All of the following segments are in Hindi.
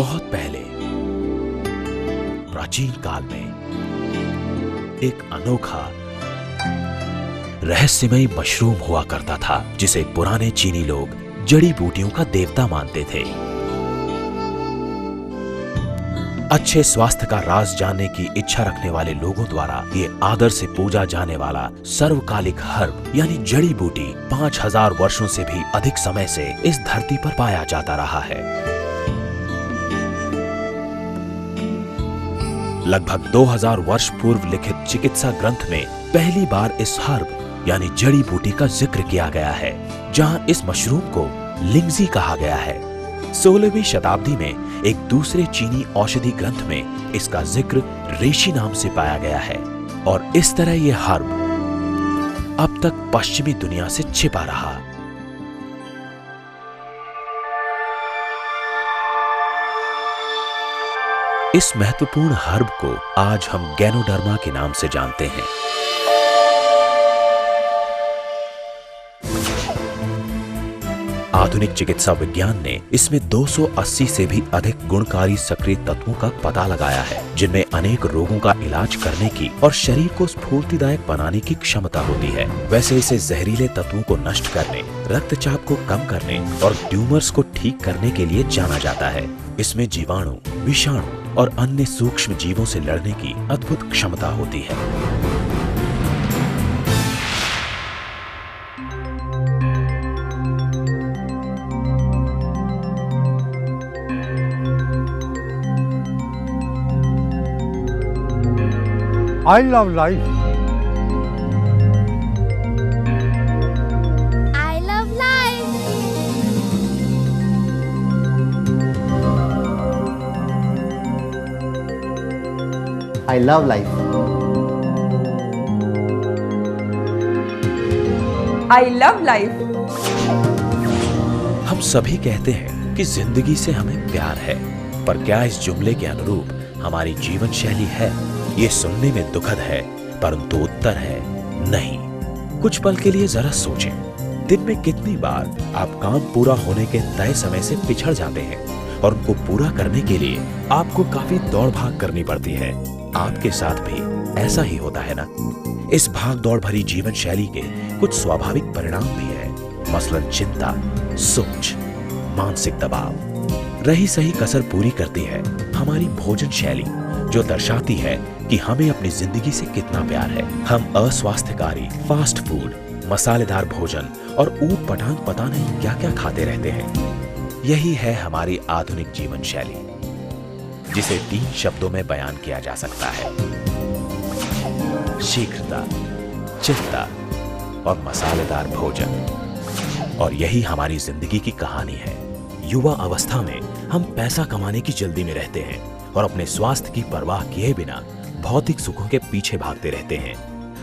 बहुत पहले प्राचीन काल में एक अनोखा रहस्यमयी मशरूम हुआ करता था, जिसे पुराने चीनी लोग जड़ी बूटियों का देवता मानते थे। अच्छे स्वास्थ्य का राज जानने की इच्छा रखने वाले लोगों द्वारा ये आदर से पूजा जाने वाला सर्वकालिक हर्ब यानी जड़ी बूटी 5000 वर्षों से भी अधिक समय से इस धरती पर पाया जाता रहा है। लगभग 2000 वर्ष पूर्व लिखित चिकित्सा ग्रंथ में पहली बार इस हर्ब यानी जड़ी बूटी का जिक्र किया गया है, जहां इस मशरूम को लिंगजी कहा गया है। 16वीं शताब्दी में एक दूसरे चीनी औषधि ग्रंथ में इसका जिक्र रेशी नाम से पाया गया है और इस तरह यह हर्ब अब तक पश्चिमी दुनिया से छिपा रहा। इस महत्वपूर्ण हर्ब को आज हम गैनोडर्मा के नाम से जानते हैं। आधुनिक चिकित्सा विज्ञान ने इसमें 280 से भी अधिक गुणकारी सक्रिय तत्वों का पता लगाया है, जिनमें अनेक रोगों का इलाज करने की और शरीर को स्फूर्तिदायक बनाने की क्षमता होती है। वैसे इसे जहरीले तत्वों को नष्ट करने, रक्तचाप को कम करने और ट्यूमर्स को ठीक करने के लिए जाना जाता है। इसमें जीवाणु, विषाणु और अन्य सूक्ष्म जीवों से लड़ने की अद्भुत क्षमता होती है। I love life. I love life. I love life. I love life. हम सभी कहते हैं कि जिंदगी से हमें प्यार है, पर क्या इस जुमले के अनुरूप हमारी जीवन शैली है? ये सुनने में दुखद है, परंतु उत्तर है नहीं। कुछ पल के लिए जरा सोचें, दिन में कितनी बार आप काम पूरा होने के तय समय से पिछड़ जाते हैं और उनको पूरा करने के लिए आपको काफी दौड़ भाग करनी पड़ती है। आपके साथ भी ऐसा ही होता है ना? इस भाग दौड़ भरी जीवन शैली के कुछ स्वाभाविक परिणाम भी है, मसलन चिंता, सोच, मानसिक दबाव। रही सही कसर पूरी करती है हमारी भोजन शैली, जो दर्शाती है कि हमें अपनी जिंदगी से कितना प्यार है। हम अस्वास्थ्यकारी फास्ट फूड, मसालेदार भोजन और ऊट पटांग पता नहीं क्या क्या खाते रहते हैं। यही है हमारी आधुनिक जीवन शैली, जिसे 3 शब्दों में बयान किया जा सकता है: शीघ्रता, चिंता और मसालेदार भोजन। और यही हमारी जिंदगी की कहानी है। युवा अवस्था में हम पैसा कमाने की जल्दी में रहते हैं और अपने स्वास्थ्य की परवाह किए बिना भौतिक सुखों के पीछे भागते रहते हैं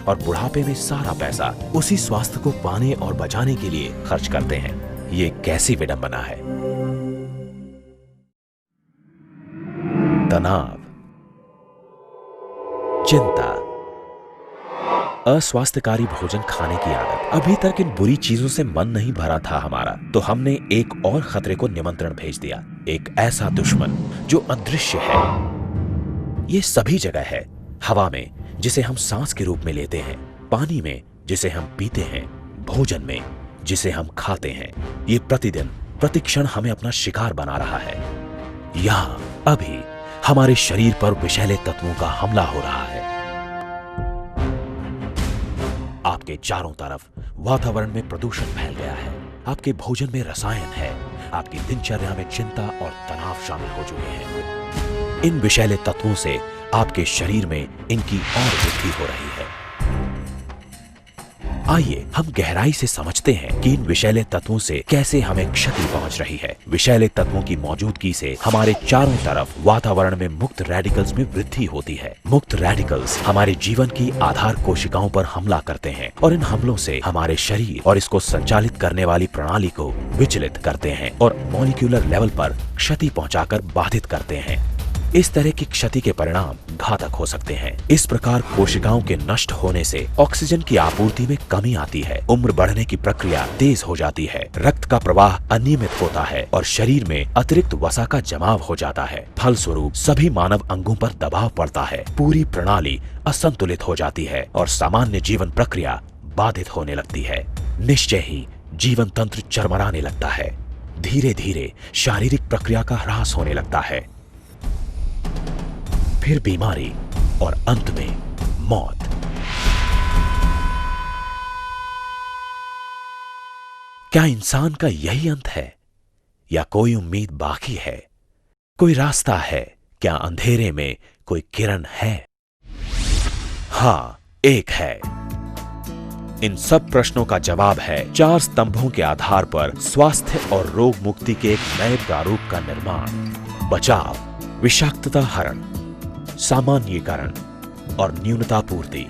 और बुढ़ापे में सारा पैसा उसी स्वास्थ्य को पाने और बचाने के लिए खर्च करते हैं। ये कैसी विडंबना है। तनाव, चिंता, अस्वास्थ्यकारी भोजन खाने की आदत। अभी तक इन बुरी चीजों से मन नहीं भरा था हमारा, तो हमने एक और खतरे को निमंत्रण भेज दिया। एक ऐसा दुश्मन जो अदृश्य है। ये सभी जगह है, हवा में जिसे हम सांस के रूप में लेते हैं, पानी में जिसे हम पीते हैं, भोजन में जिसे हम खाते हैं। ये प्रतिदिन प्रतिक्षण हमें अपना शिकार बना रहा है। यहाँ अभी हमारे शरीर पर विषैले तत्वों का हमला हो रहा है। आपके चारों तरफ वातावरण में प्रदूषण फैल गया है, आपके भोजन में रसायन है, आपकी दिनचर्या में चिंता और तनाव शामिल हो चुके हैं। इन विषैले तत्वों से आपके शरीर में इनकी और वृद्धि हो रही है। आइए हम गहराई से समझते हैं कि इन विषैले तत्वों से कैसे हमें क्षति पहुंच रही है। विषैले तत्वों की मौजूदगी से हमारे चारों तरफ वातावरण में मुक्त रेडिकल्स में वृद्धि होती है। मुक्त रेडिकल्स हमारे जीवन की आधार कोशिकाओं पर हमला करते हैं और इन हमलों से हमारे शरीर और इसको संचालित करने वाली प्रणाली को विचलित करते हैं और मॉलिक्यूलर लेवल पर क्षति पहुंचाकर बाधित करते हैं। इस तरह की क्षति के परिणाम घातक हो सकते हैं। इस प्रकार कोशिकाओं के नष्ट होने से ऑक्सीजन की आपूर्ति में कमी आती है, उम्र बढ़ने की प्रक्रिया तेज हो जाती है, रक्त का प्रवाह अनियमित होता है और शरीर में अतिरिक्त वसा का जमाव हो जाता है। फलस्वरूप सभी मानव अंगों पर दबाव पड़ता है, पूरी प्रणाली असंतुलित हो जाती है और सामान्य जीवन प्रक्रिया बाधित होने लगती है। निश्चय ही जीवन तंत्र चरमराने लगता है। धीरे धीरे शारीरिक प्रक्रिया का ह्रास होने लगता है, फिर बीमारी और अंत में मौत। क्या इंसान का यही अंत है या कोई उम्मीद बाकी है? कोई रास्ता है? क्या अंधेरे में कोई किरण है? हाँ, एक है। इन सब प्रश्नों का जवाब है 4 स्तंभों के आधार पर स्वास्थ्य और रोग मुक्ति के एक नए प्रारूप का निर्माण। बचाव, विषाक्तता हरण, सामान्यीकरण और न्यूनतापूर्ति।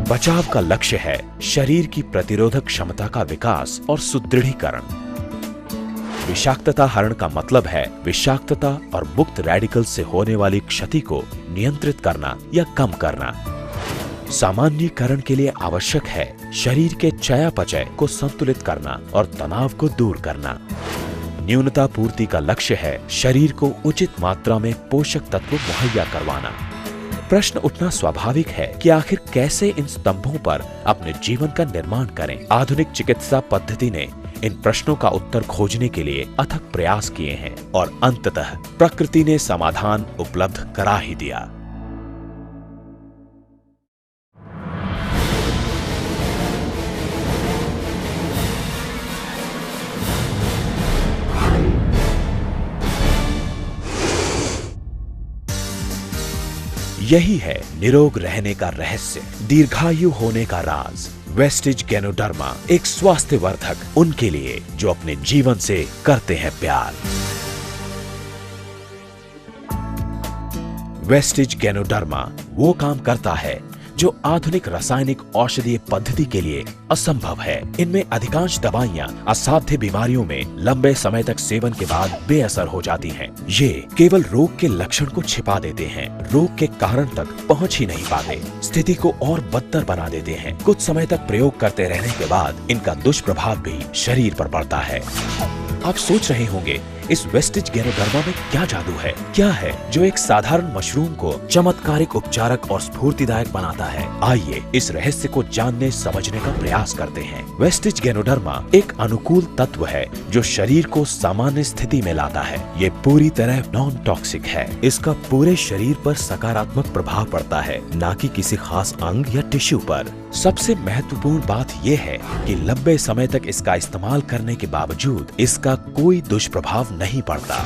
बचाव का लक्ष्य है शरीर की प्रतिरोधक क्षमता का विकास और सुदृढ़ीकरण। विषाक्तता हरण का मतलब है विषाक्तता और मुक्त रेडिकल से होने वाली क्षति को नियंत्रित करना या कम करना। सामान्यीकरण के लिए आवश्यक है शरीर के चयापचय को संतुलित करना और तनाव को दूर करना। न्यूनता पूर्ति का लक्ष्य है शरीर को उचित मात्रा में पोषक तत्व मुहैया करवाना। प्रश्न उठना स्वाभाविक है कि आखिर कैसे इन स्तंभों पर अपने जीवन का निर्माण करें। आधुनिक चिकित्सा पद्धति ने इन प्रश्नों का उत्तर खोजने के लिए अथक प्रयास किए हैं और अंततः प्रकृति ने समाधान उपलब्ध करा ही दिया। यही है निरोग रहने का रहस्य, दीर्घायु होने का राज। वेस्टिज गैनोडर्मा एक स्वास्थ्य वर्धक उनके लिए जो अपने जीवन से करते हैं प्यार। वेस्टिज गैनोडर्मा वो काम करता है जो आधुनिक रासायनिक औषधीय पद्धति के लिए असंभव है। इनमें अधिकांश दवाइयां असाध्य बीमारियों में लंबे समय तक सेवन के बाद बेअसर हो जाती हैं। ये केवल रोग के लक्षण को छिपा देते हैं, रोग के कारण तक पहुंच ही नहीं पाते, स्थिति को और बदतर बना देते हैं। कुछ समय तक प्रयोग करते रहने के बाद इनका दुष्प्रभाव भी शरीर पर पड़ता है। आप सोच रहे होंगे इस वेस्टिज गैनोडर्मा में क्या जादू है? क्या है जो एक साधारण मशरूम को चमत्कारिक उपचारक और स्फूर्तिदायक बनाता है? आइए इस रहस्य को जानने समझने का प्रयास करते हैं। वेस्टिज गैनोडर्मा एक अनुकूल तत्व है जो शरीर को सामान्य स्थिति में लाता है। ये पूरी तरह नॉन टॉक्सिक है। इसका पूरे शरीर पर सकारात्मक प्रभाव पड़ता है, न कि किसी खास अंग या टिश्यू पर। सबसे महत्वपूर्ण बात यह है कि लंबे समय तक इसका इस्तेमाल करने के बावजूद इसका कोई दुष्प्रभाव नहीं पड़ता।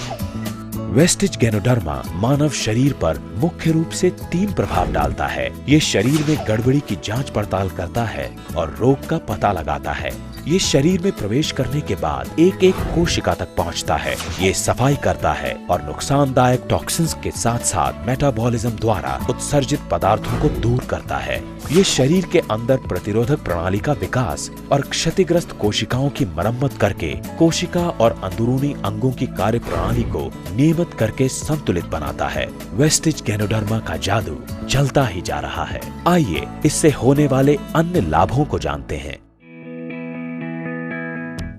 वेस्टिज गैनोडर्मा मानव शरीर पर मुख्य रूप से 3 प्रभाव डालता है। ये शरीर में गड़बड़ी की जांच पड़ताल करता है और रोग का पता लगाता है। ये शरीर में प्रवेश करने के बाद एक एक कोशिका तक पहुंचता है। ये सफाई करता है और नुकसानदायक टॉक्सिन्स के साथ साथ मेटाबॉलिज्म द्वारा उत्सर्जित पदार्थों को दूर करता है। ये शरीर के अंदर प्रतिरोधक प्रणाली का विकास और क्षतिग्रस्त कोशिकाओं की मरम्मत करके कोशिका और अंदरूनी अंगों की कार्य प्रणाली को नियमित करके संतुलित बनाता है। वेस्टिज गैनोडर्मा का जादू चलता ही जा रहा है। आइए इससे होने वाले अन्य लाभों को जानते हैं।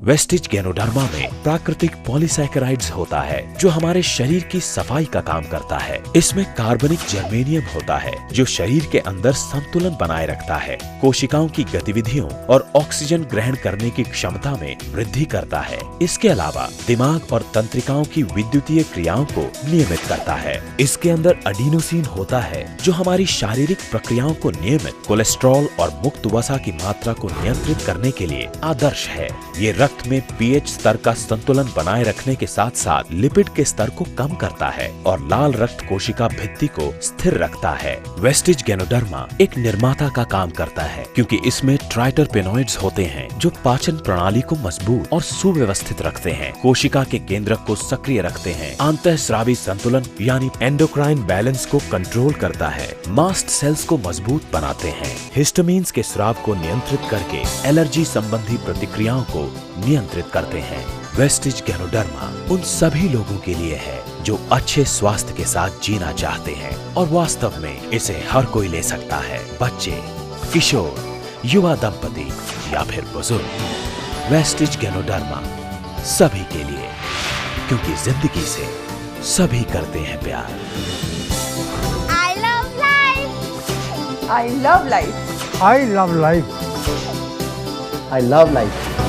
वेस्टिज गैनोडर्मा में प्राकृतिक पॉलीसैकेराइड्स होता है जो हमारे शरीर की सफाई का काम करता है। इसमें कार्बनिक जर्मेनियम होता है जो शरीर के अंदर संतुलन बनाए रखता है, कोशिकाओं की गतिविधियों और ऑक्सीजन ग्रहण करने की क्षमता में वृद्धि करता है। इसके अलावा दिमाग और तंत्रिकाओं की विद्युतीय क्रियाओं को नियमित करता है। इसके अंदर एडिनोसिन होता है जो हमारी शारीरिक प्रक्रियाओं को नियमित, कोलेस्ट्रॉल और मुक्त वसा की मात्रा को नियंत्रित करने के लिए आदर्श है। ये रक्त में पीएच स्तर का संतुलन बनाए रखने के साथ साथ लिपिड के स्तर को कम करता है और लाल रक्त कोशिका भित्ति को स्थिर रखता है। वेस्टिज गैनोडर्मा एक निर्माता का काम करता है क्योंकि इसमें ट्राइटरपेनॉइड्स होते हैं जो पाचन प्रणाली को मजबूत और सुव्यवस्थित रखते हैं, कोशिका के केंद्रक को सक्रिय रखते हैं, अंतःस्रावी संतुलन यानी एंडोक्राइन बैलेंस को कंट्रोल करता है, मास्ट सेल्स को मजबूत बनाते हैं, हिस्टामिन्स के स्राव को नियंत्रित करके एलर्जी संबंधी प्रतिक्रियाओं को नियंत्रित करते हैं। वेस्टिज गैनोडर्मा उन सभी लोगों के लिए है जो अच्छे स्वास्थ्य के साथ जीना चाहते हैं और वास्तव में इसे हर कोई ले सकता है, बच्चे, किशोर, युवा दंपति या फिर बुजुर्ग। वेस्टिज गैनोडर्मा सभी के लिए, क्योंकि जिंदगी से सभी करते हैं प्यार। I love life. I love life. I love life. I love life.